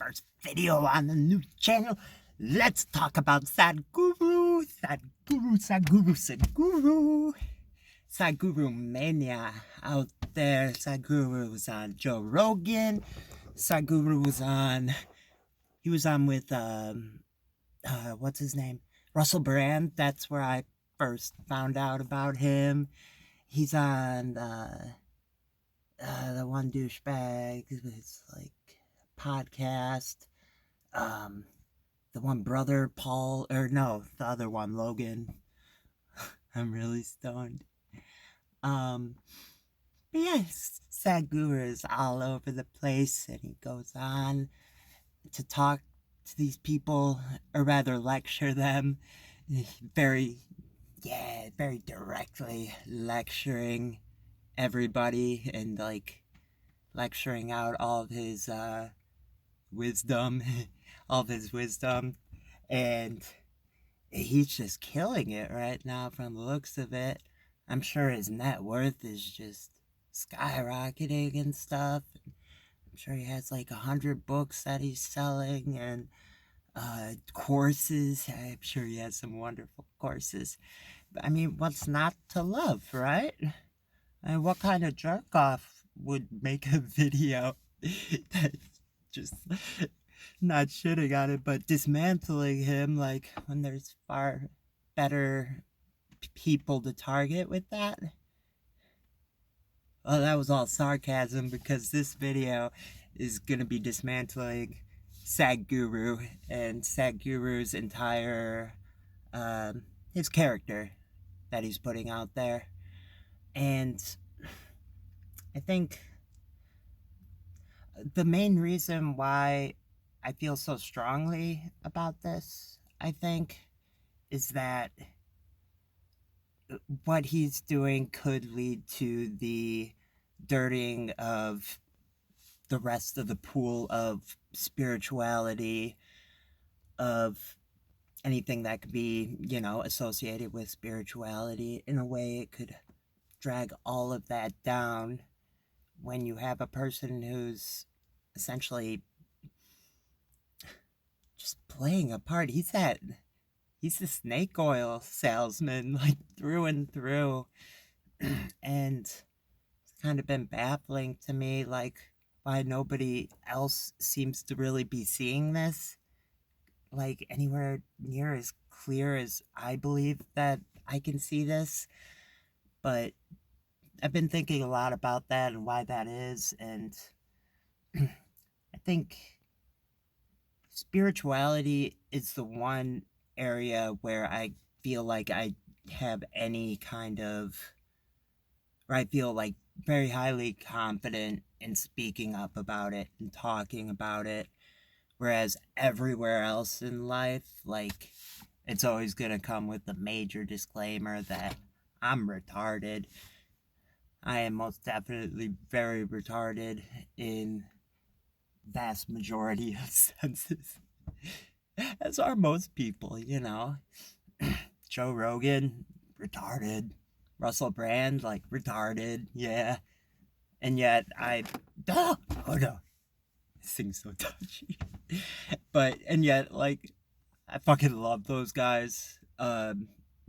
first video on the new channel. Let's talk about Sadhguru, Saghuru mania out there. Sadhguru was on Joe Rogan. Sadhguru was on, he was on with, what's his name? Russell Brand. That's where I first found out about him. He's on, the one douchebag, it's like podcast, the one brother Paul, or no, the other one Logan. I'm really stoned. But yes, Sadhguru is all over the place, and he goes on to talk to these people, or rather lecture them, very directly lecturing everybody, and like lecturing out all of his wisdom, and he's just killing it right now from the looks of it. I'm sure his net worth is just skyrocketing and stuff. I'm sure he has like 100 books that he's selling, and courses. I'm sure he has some wonderful courses. But I mean, what's not to love, right? And what kind of jerk off would make a video that just not shitting on it, but dismantling him, like, when there's far better people to target with that? Well, that was all sarcasm, because this video is gonna be dismantling Sadhguru and Sadhguru's entire, his character that he's putting out there. And I think the main reason why I feel so strongly about this, I think, is that what he's doing could lead to the dirtying of the rest of the pool of spirituality, of anything that could be, associated with spirituality. In a way, it could drag all of that down when you have a person who's essentially just playing a part. He's the snake oil salesman, like, through and through. And it's kind of been baffling to me, like, why nobody else seems to really be seeing this, like, anywhere near as clear as I believe that I can see this. But I've been thinking a lot about that and why that is, and I think spirituality is the one area where I feel like I have any kind of, or I feel like very highly confident in speaking up about it and talking about it, whereas everywhere else in life, like, it's always gonna come with the major disclaimer that I'm retarded. I am most definitely very retarded in vast majority of senses. As are most people, Joe Rogan, retarded. Russell Brand, like, retarded, yeah. And yet oh no, this thing's so touchy. And yet, like, I fucking love those guys.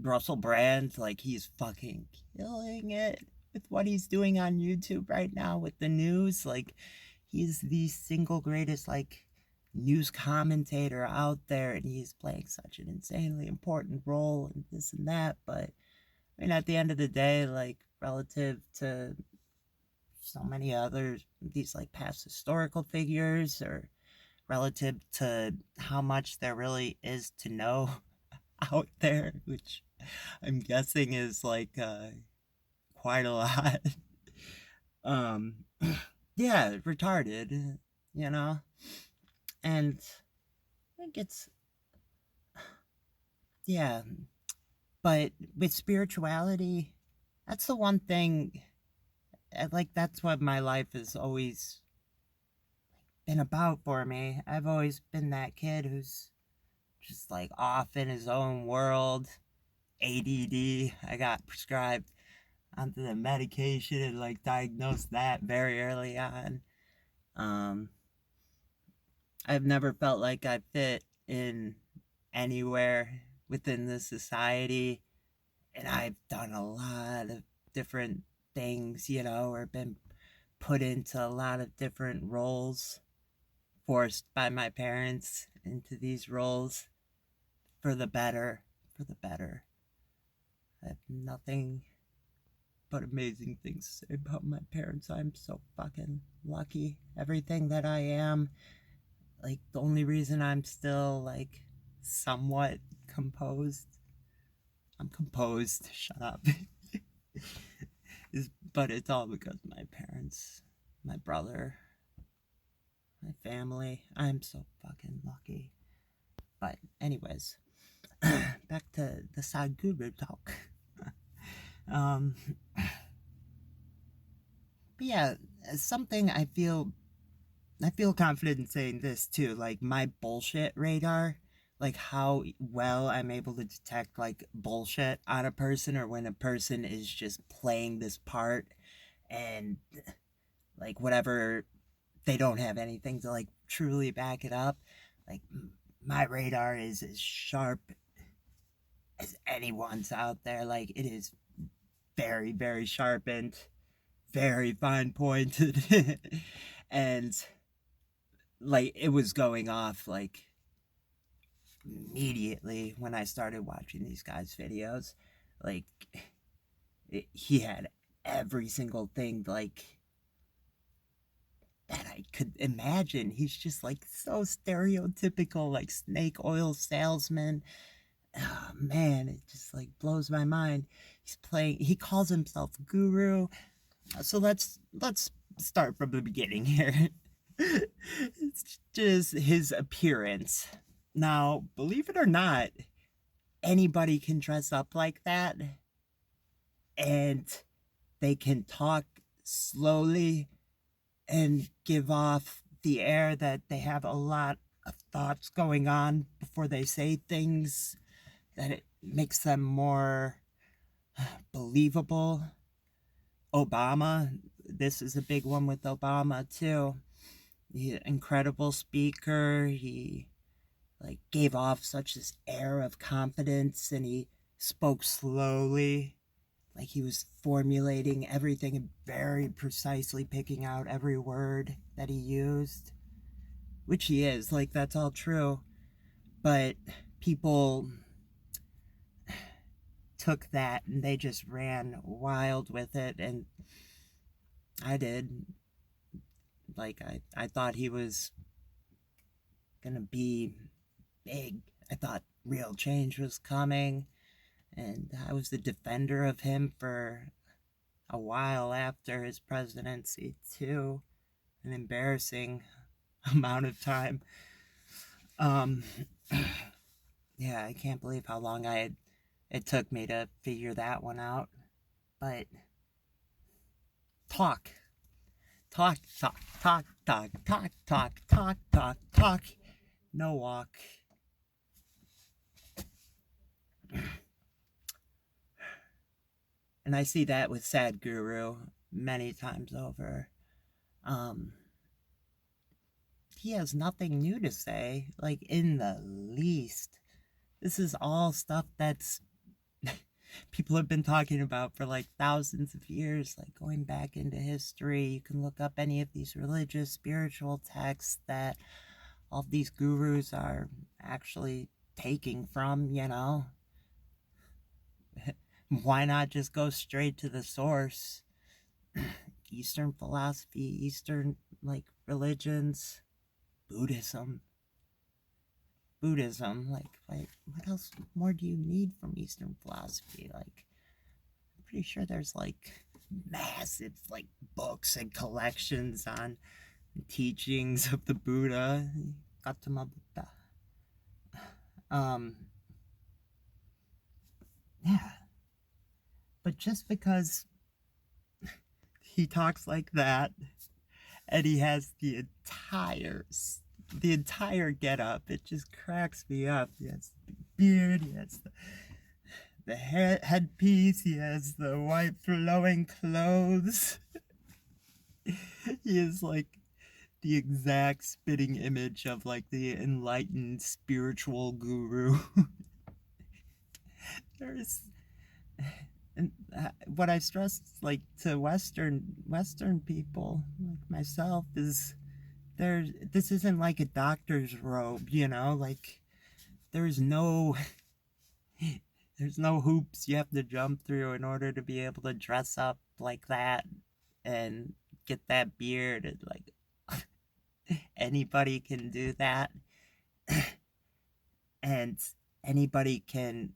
Russell Brand, like, he's fucking killing it with what he's doing on YouTube right now with the news. Like, he's the single greatest, like, news commentator out there, and he's playing such an insanely important role in this and that. But I mean, at the end of the day, like, relative to so many other these, like, past historical figures, or relative to how much there really is to know out there, which I'm guessing is, like, quite a lot. Yeah, retarded, and I think it's, yeah. But with spirituality, that's the one thing, like, that's what my life has always been about for me. I've always been that kid who's just, like, off in his own world. ADD. I got prescribed onto the medication and, like, diagnosed that very early on. I've never felt like I fit in anywhere within the society, and I've done a lot of different things, or been put into a lot of different roles, forced by my parents into these roles for the better, for the better. I have nothing but amazing things to say about my parents. I'm so fucking lucky. Everything that I am, like, the only reason I'm still, like, somewhat composed, I'm composed, shut up, but it's all because of my parents, my brother, my family. I'm so fucking lucky. But anyways, back to the Sadhguru talk. um, but yeah, something I feel confident in saying this too. Like, my bullshit radar, like how well I'm able to detect like bullshit on a person, or when a person is just playing this part and like whatever, they don't have anything to like truly back it up. Like, my radar is as sharp as anyone's out there. Like, it is very, very sharpened, very fine pointed. And like, it was going off like immediately when I started watching these guys' videos. Like, he had every single thing like that I could imagine. He's just like so stereotypical, like snake oil salesman. Oh man, it just like blows my mind. He calls himself guru. So let's start from the beginning here. It's just his appearance. Now, believe it or not, anybody can dress up like that, and they can talk slowly and give off the air that they have a lot of thoughts going on before they say things, that it makes them more believable. Obama, this is a big one with Obama too. He's an incredible speaker. He like gave off such this air of confidence, and he spoke slowly, like he was formulating everything and very precisely picking out every word that he used, which he is, like, that's all true. But people took that and they just ran wild with it, and I did. Like, I thought he was gonna be big. I thought real change was coming, and I was the defender of him for a while after his presidency too, an embarrassing amount of time. Um, yeah, I can't believe how long it took me to figure that one out. But talk, talk, talk, talk, talk, talk, talk, talk, talk, talk, no walk. And I see that with Sadhguru many times over. Um, he has nothing new to say, like, in the least. This is all stuff that's people have been talking about for like thousands of years, like going back into history. You can look up any of these religious, spiritual texts that all these gurus are actually taking from, Why not just go straight to the source? Eastern philosophy, Eastern, like, religions, Buddhism. Like, what else more do you need from Eastern philosophy? Like, I'm pretty sure there's, like, massive, like, books and collections on teachings of the Buddha, Gautama Buddha. Yeah. But just because he talks like that, and he has the entire get up, it just cracks me up. He has the beard, he has the headpiece, he has the white flowing clothes. He is like the exact spitting image of like the enlightened spiritual guru. There's and what I stress like to Western people like myself is this isn't like a doctor's robe, you know, like there's no there's no hoops you have to jump through in order to be able to dress up like that and get that beard and like anybody can do that. And anybody can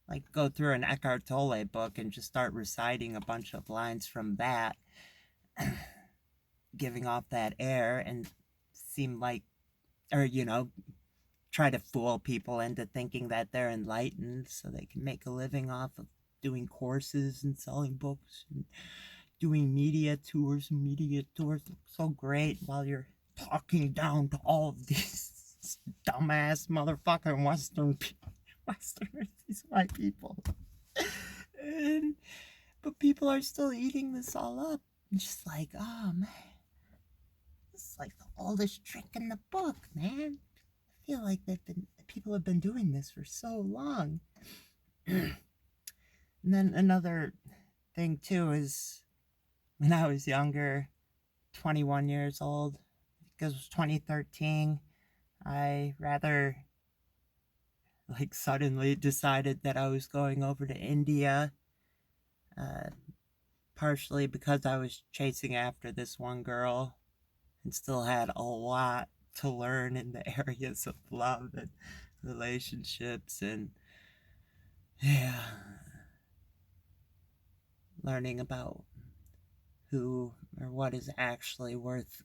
like go through an Eckhart Tolle book and just start reciting a bunch of lines from that, giving off that air and seem like, or you know, try to fool people into thinking that they're enlightened so they can make a living off of doing courses and selling books and doing media tours. Media tours look so great while you're talking down to all of these dumbass motherfucking Westerners, these white people. And, but people are still eating this all up. Just like, oh man, it's like the oldest trick in the book, man. I feel like people have been doing this for so long. And then another thing too is when I was younger, 21 years old, because it was 2013, I rather like suddenly decided that I was going over to India, partially because I was chasing after this one girl and still had a lot to learn in the areas of love and relationships and yeah, learning about who or what is actually worth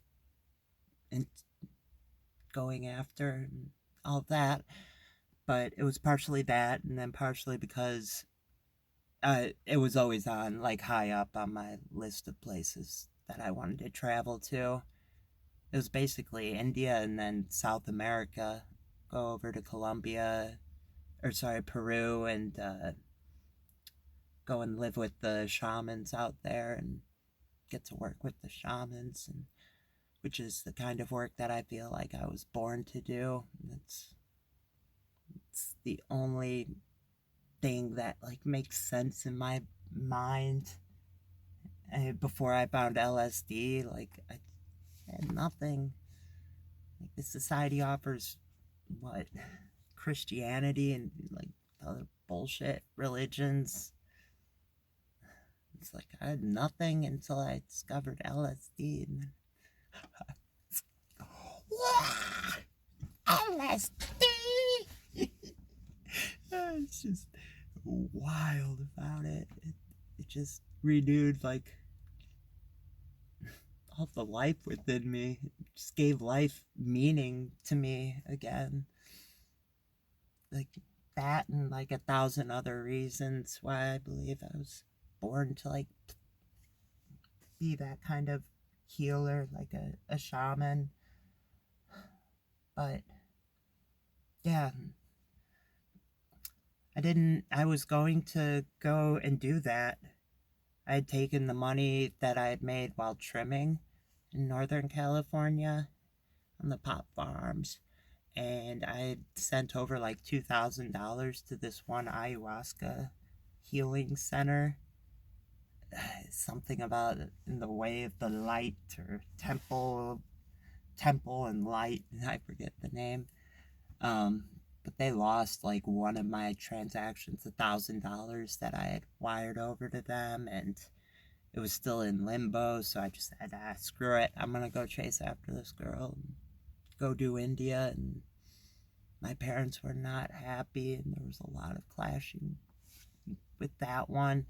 going after and all that. But it was partially that, and then partially because it was always on like high up on my list of places that I wanted to travel to. It was basically India and then South America. Go over to Colombia, or sorry, Peru, and go and live with the shamans out there and get to work with the shamans, and which is the kind of work that I feel like I was born to do. It's the only thing that like makes sense in my mind. And before I found LSD, like I had nothing. Like the society offers what Christianity and like other bullshit religions. It's like I had nothing until I discovered LSD, and then yeah, LSD. It's just wild about it. It just renewed like all the life within me. It just gave life meaning to me again. Like that and like 1,000 other reasons why I believe I was born to like be that kind of healer, like a shaman. But yeah, I was going to go and do that. I had taken the money that I had made while trimming in Northern California on the pop farms, and I had sent over like $2,000 to this one ayahuasca healing center. Something about in the way of the light or temple and light, I forget the name. But they lost like one of my transactions, $1,000 that I had wired over to them, and it was still in limbo. So I just said, screw it, I'm gonna go chase after this girl and go do India. And my parents were not happy, and there was a lot of clashing with that one,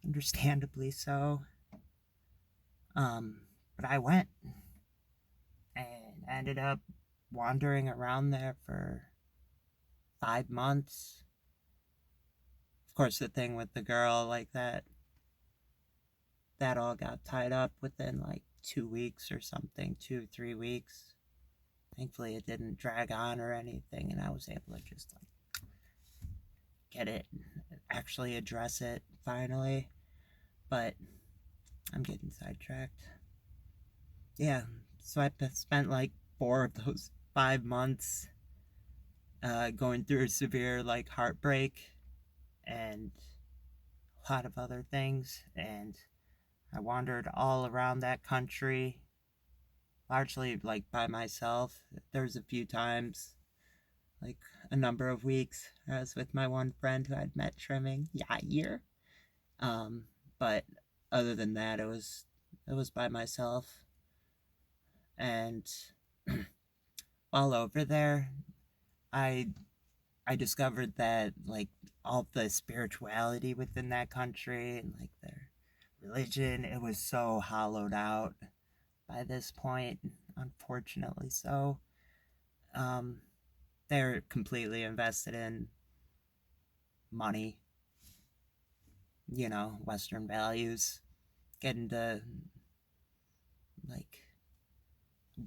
understandably so. But I went and ended up wandering around there for 5 months. Of course, the thing with the girl, like that all got tied up within like 2 weeks or something, 2-3 weeks. Thankfully, it didn't drag on or anything, and I was able to just like get it, actually address it finally. But I'm getting sidetracked. Yeah, So I spent like 4 of those 5 months going through a severe like heartbreak and a lot of other things. And I wandered all around that country, largely like by myself. There was a few times, like a number of weeks, I was with my one friend who I'd met trimming. Yeah, a year. Um, but other than that, it was by myself. And while over there, I I discovered that like all the spirituality within that country and like their religion, it was so hollowed out by this point, unfortunately. So, um, they're completely invested in money, Western values, getting to like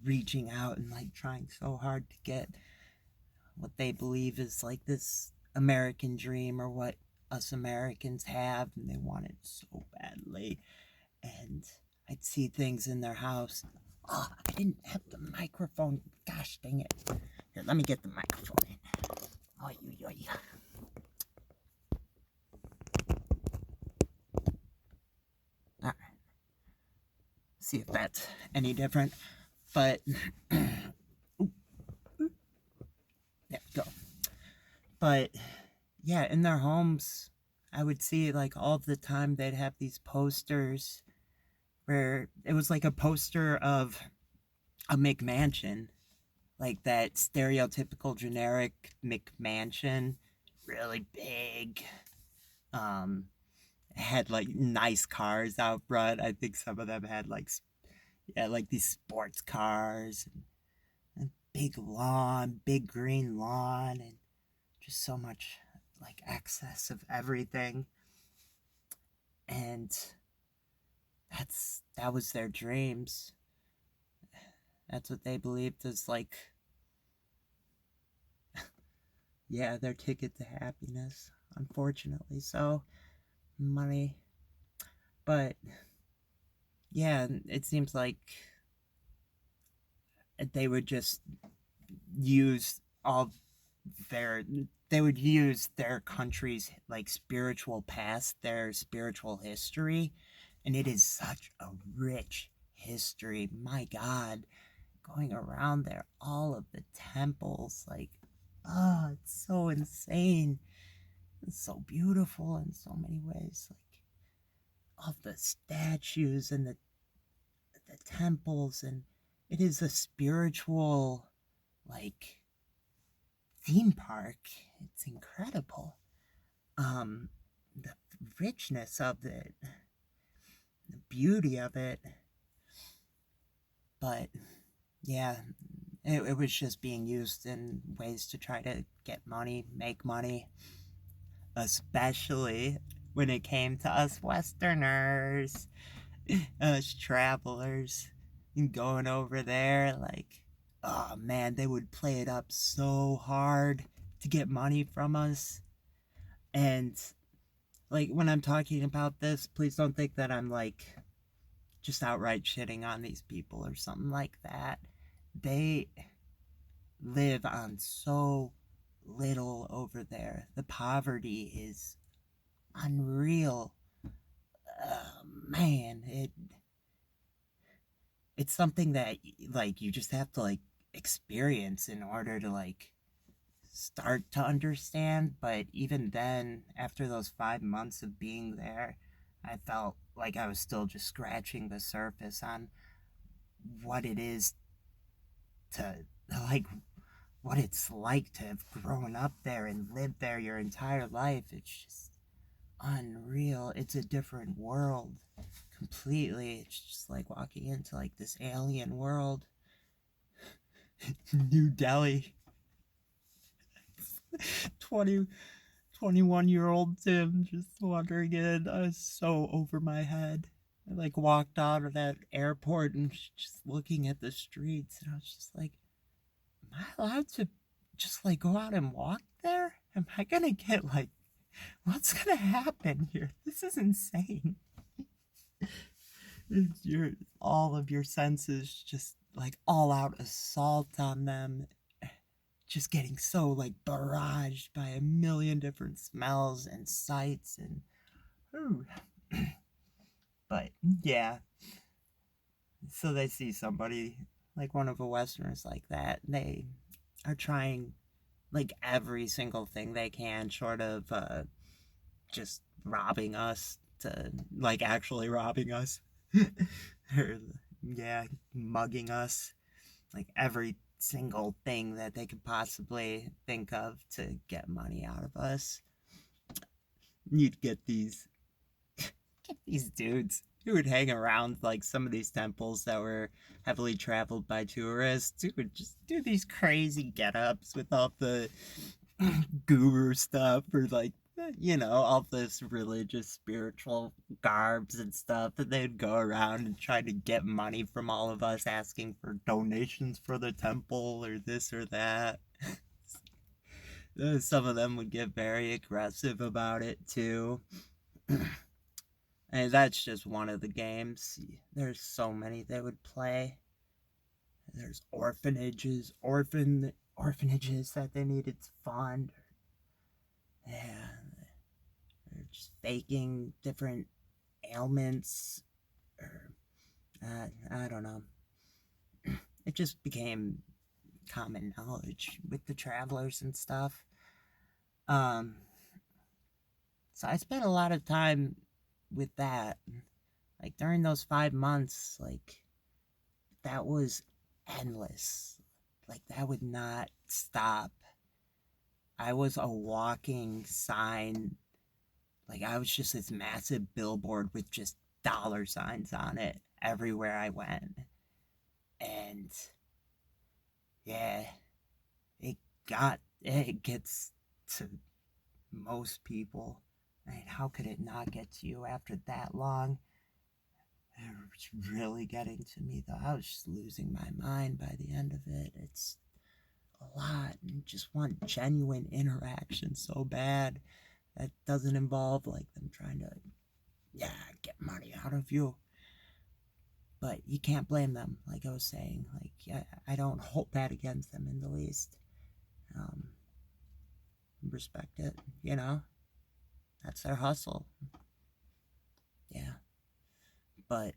reaching out and like trying so hard to get what they believe is like this American dream or what us Americans have, and they want it so badly. And I'd see things in their house. Oh, I didn't have the microphone. Gosh dang it. Here, let me get the microphone in. Oh, you. All right. See if that's any different. But there we go. But yeah, in their homes, I would see like all the time they'd have these posters where it was like a poster of a McMansion, like that stereotypical generic McMansion, really big. Um, had like nice cars out front. I think some of them had like like these sports cars and big lawn, big green lawn, and just so much like excess of everything. And that was their dreams. That's what they believed was like, yeah, their ticket to happiness. Unfortunately, so money. But yeah, it seems like they would just use all their they would use their country's like spiritual past, their spiritual history, and it is such a rich history. My God, going around there, all of the temples, like, oh, it's so insane. It's so beautiful in so many ways. Like all the statues and the temples, and it is a spiritual like theme park. It's incredible. The richness of it, the beauty of it. But yeah, it was just being used in ways to try to get money, make money, especially when it came to us Westerners, us travelers, and going over there. Like, oh man, they would play it up so hard to get money from us. And like when I'm talking about this, please don't think that I'm like just outright shitting on these people or something like that. They live on so little over there. The poverty is unreal. Man, it's something that like you just have to like experience in order to like start to understand. But even then, after those 5 months of being there, I felt like I was still just scratching the surface on what it is to like what it's like to have grown up there and lived there your entire life. It's just unreal. It's a different world completely. It's just like walking into like this alien world. New Delhi. 21-year-old Tim just wandering in. I was so over my head. I like walked out of that airport and just looking at the streets, and I was just like, am I allowed to just like go out and walk there? Am I gonna get like, what's gonna happen here? This is insane. All of your senses just like all out assault on them, just getting so like barraged by a million different smells and sights and ooh. But yeah, so they see somebody like one of the Westerners like that, they are trying like every single thing they can, short of just robbing us, to like actually robbing us. Or yeah, mugging us, like every single thing that they could possibly think of to get money out of us. You'd get these dudes who would hang around like some of these temples that were heavily traveled by tourists, who would just do these crazy get-ups with all the guru stuff, or like, all this religious spiritual garbs and stuff, that they'd go around and try to get money from all of us, asking for donations for the temple or this or that. Some of them would get very aggressive about it too. And that's just one of the games. There's so many they would play. There's orphanages that they needed to fund. Yeah, they're just faking different ailments, or I don't know. It just became common knowledge with the travelers and stuff. Um, so I spent a lot of time with that. Like during those 5 months, like that was endless. Like that would not stop. I was a walking sign. Like I was just this massive billboard with just dollar signs on it everywhere I went. And yeah, it gets to most people. I mean, how could it not get to you after that long? It was really getting to me, though. I was just losing my mind by the end of it. It's a lot, and just want genuine interaction so bad that doesn't involve like them trying to, yeah, get money out of you. But you can't blame them, like I was saying. Like I don't hold that against them in the least. Um, Respect it, That's their hustle. Yeah, but